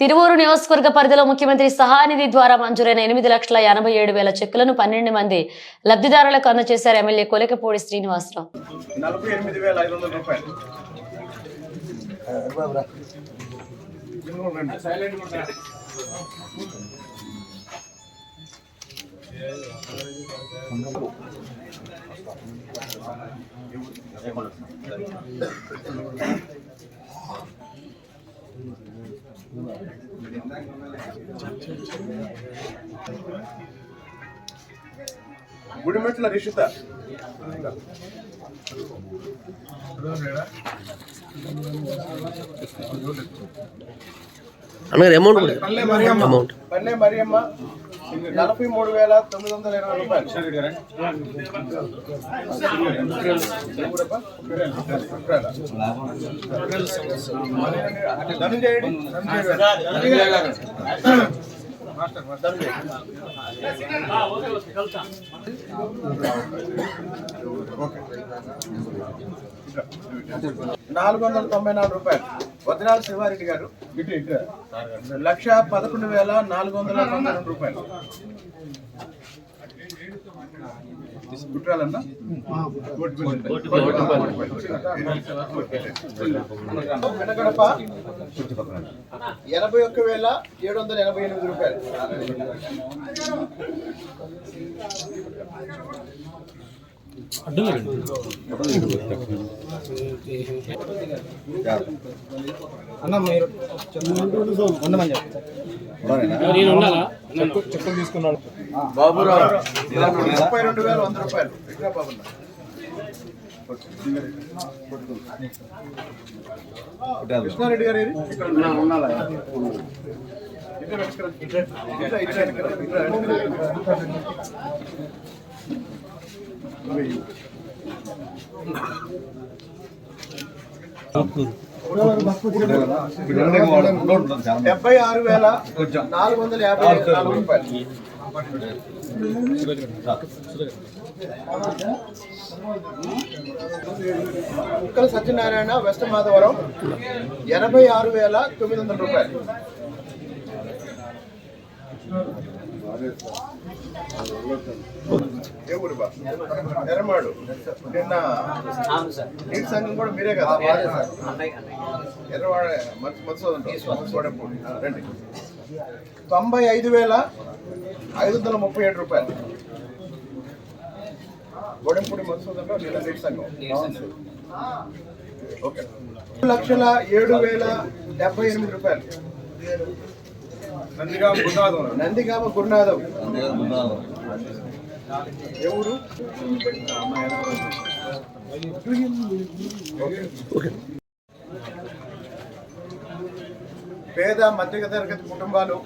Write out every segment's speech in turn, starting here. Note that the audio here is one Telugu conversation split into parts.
తిరువూరు నియోజకవర్గ పరిధిలో ముఖ్యమంత్రి సహాయనిధి ద్వారా మంజూరైన 8,87,000 చెక్కులను 12 మంది లబ్ధిదారులకు అందజేశారు ఎమ్మెల్యే కొలకపూడి శ్రీనివాసరావు. 48,500 రూపాయలు. గుడిమెట్ల రిషిత పల్లె మరియమ్మ 43,920 రూపాయలు. రూపాయలు. వదనాల శివారెడ్డి గారు 1,11,492 రూపాయలు. కుట్రాలన్నా 81,788 రూపాయలు. అన్న మీరు చెప్పులు తీసుకున్నాడు బాబురావు 32,100 రూపాయలు. కృష్ణారెడ్డి గారు రూపాయలు. ముక్కల సత్యనారాయణ వెస్ట్ మాధవరం 86,900 రూపాయలు. ఎర్రమాడు నిన్న నీటి సంఘం కూడా మీరే కదా? ఎర్రవాడ మధుసూదన్ రండి. 95,537 రూపాయలు. గోడెంపూడి మధుసూదన్ నిన్న నీటి సంఘం. ఓకే. 2,07,078 రూపాయలు. నందిగామ గురునాథం ఎవరు? పేద మధ్యతరగతి కుటుంబాలు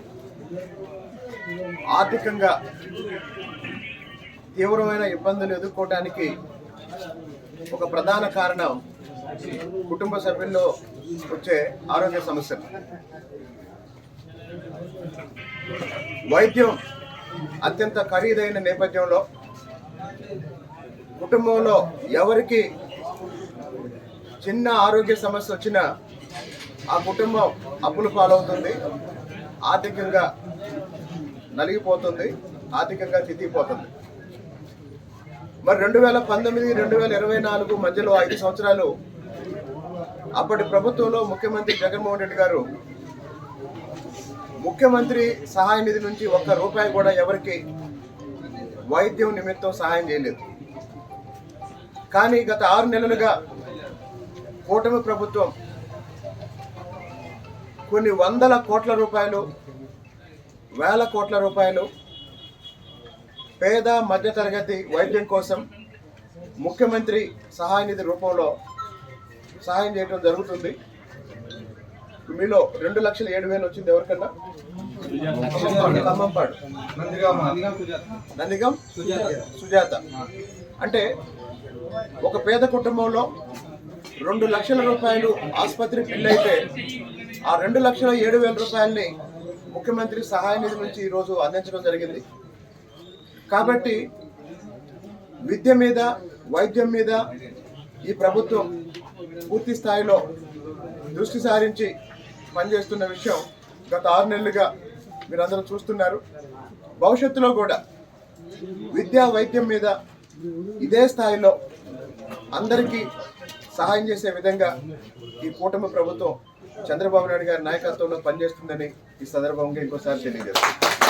ఆర్థికంగా తీవ్రమైన ఇబ్బందులు ఎదుర్కోవడానికి ఒక ప్రధాన కారణం కుటుంబ సభ్యుల్లో వచ్చే ఆరోగ్య సమస్యలు. వైద్యం అత్యంత ఖరీదైన నేపథ్యంలో కుటుంబంలో ఎవరికి చిన్న ఆరోగ్య సమస్య వచ్చినా ఆ కుటుంబం అప్పుల పాలవుతుంది, ఆర్థికంగా నలిగిపోతుంది, ఆర్థికంగా చితికిపోతుంది. మరి 2019-2024 మధ్యలో 5 సంవత్సరాలు అప్పటి ప్రభుత్వంలో ముఖ్యమంత్రి జగన్మోహన్ రెడ్డి గారు ముఖ్యమంత్రి సహాయ నిధి నుంచి ₹1 కూడా ఎవరికి వైద్యం నిమిత్తం సహాయం చేయలేదు. కానీ గత 6 నెలలుగా కూటమి ప్రభుత్వం కొన్ని వందల కోట్ల రూపాయలు, వేల కోట్ల రూపాయలు పేద మధ్యతరగతి వైద్యం కోసం ముఖ్యమంత్రి సహాయ నిధి రూపంలో సహాయం చేయడం జరుగుతుంది. మీలో 2,07,000 వచ్చింది ఎవరికన్నా? ఖమ్మంపాడు నందిగం సుజాత. అంటే ఒక పేద కుటుంబంలో 2 లక్షల రూపాయలు ఆసుపత్రి బిల్లు అయితే ఆ 2,07,000 రూపాయలని ముఖ్యమంత్రి సహాయ నిధి నుంచి ఈరోజు అందించడం జరిగింది. కాబట్టి విద్య మీద, వైద్యం మీద ఈ ప్రభుత్వం పూర్తి స్థాయిలో దృష్టి సారించి పనిచేస్తున్న విషయం గత 6 నెలలుగా మీరందరూ చూస్తున్నారు. భవిష్యత్తులో కూడా విద్యా వైద్యం మీద ఇదే స్థాయిలో అందరికీ సహాయం చేసే విధంగా ఈ కూటమి ప్రభుత్వం చంద్రబాబు నాయుడు గారి నాయకత్వంలో పనిచేస్తుందని ఈ సందర్భంగా ఇంకోసారి తెలియజేస్తుంది.